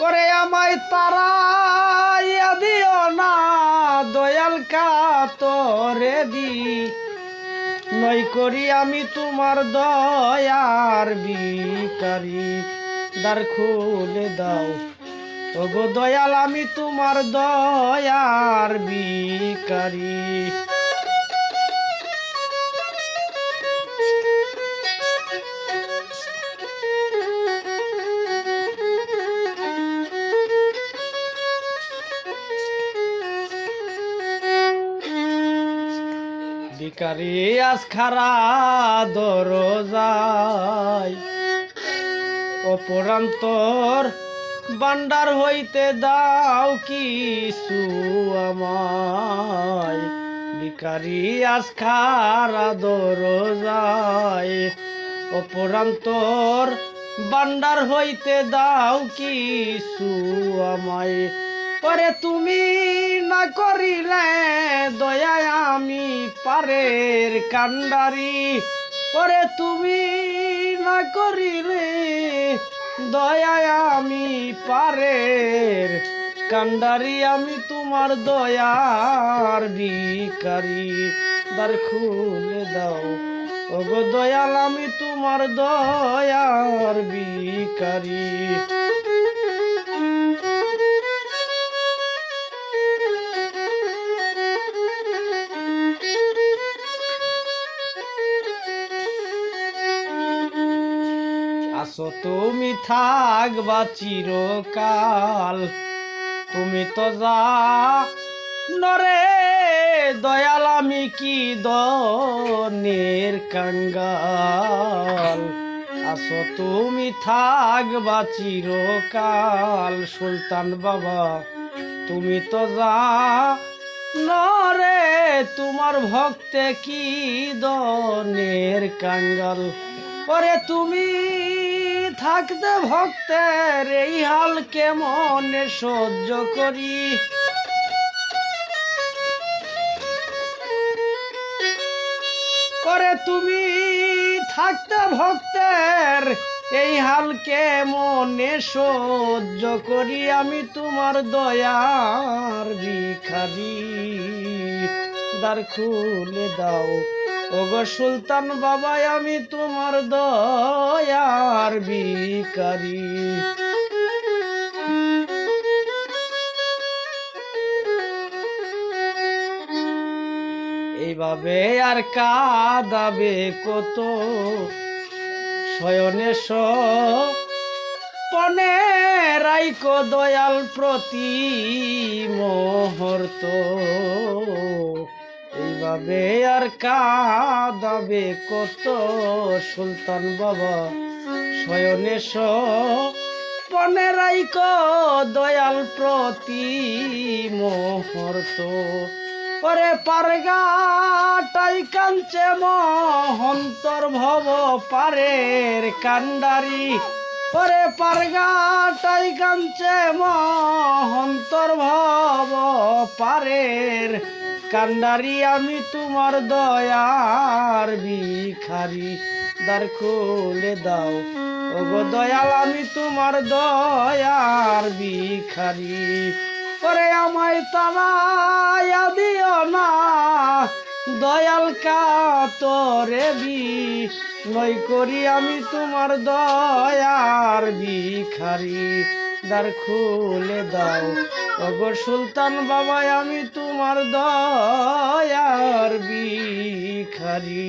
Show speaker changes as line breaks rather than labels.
করে আমায় তারাইয়া দিও না দয়াল কাতরে দি নই করি আমি তোমার দয়ার ভিখারি দ্বার খুলে দাও ওগো দয়াল আমি তোমার দয়ার ভিখারি ভিখারি আজ খারা দরজায় অপরান্তর ভান্ডার হইতে দাও কিছু আমায় ভিখারি আজ খারা দরজায় অপরান্তর ভান্ডার হইতে দাও কিছু আমায় ওরে তুমি না করিলে দয়ায় আমি পারের কান্ডারি ওরে তুমি না করিলে দয়ায় আমি পারের কান্ডারি আমি তোমার দয়ার ভিখারি দ্বার খুলে দাও ওগো দয়াল আমি তোমার দয়ার ভিখারি আসো তুমি থাকবা চিরকাল তুমি তো যা নরে দয়াল আমি কি দনের কাঙ্গাল আসো তুমি থাকবা চিরকাল সুলতান বাবা তুমি তো যা নরে তোমার ভক্তে কি দনের কাঙ্গাল ওরে তুমি থাকতে ভক্তের এই হাল কেমনে সহ্য করি করে তুমি থাকতে ভক্তের এই হাল কেমনে সহ্য করি আমি তোমার দয়ার ভিখারি দ্বার খুলে দাও ওগো সুলতান বাবা আমি তোমার দয়ার ভিখারি এইভাবে আর কাঁদাবে কত শয়নে পনে রাইকো দয়াল প্রতি মুহূর্ত এইভাবে আর কাঁদাবে কত সুলতান বাবা শয়নে পনে রাইকো দয়াল প্রতি মুহূর্ত ওরে পারগাটাই কাঞ্চে মহন্তর ভব পারের কান্ডারি ওরে পারগাটাই কাঞ্চে মহন্তর ভব পারের কান্ডারি আমি তোমার দয়ার ভিখারি দ্বার খুলে দাও ওগো দয়াল আমি তোমার দয়ার ভিখারি ওরে আমায় তারাইয়া দিও না দয়াল কাতরে নই করি আমি তোমার দয়ার ভিখারি দ্বার খুলে দাও ওগো সুলতান বাবা আমি তোমার দয়ার ভিখারি।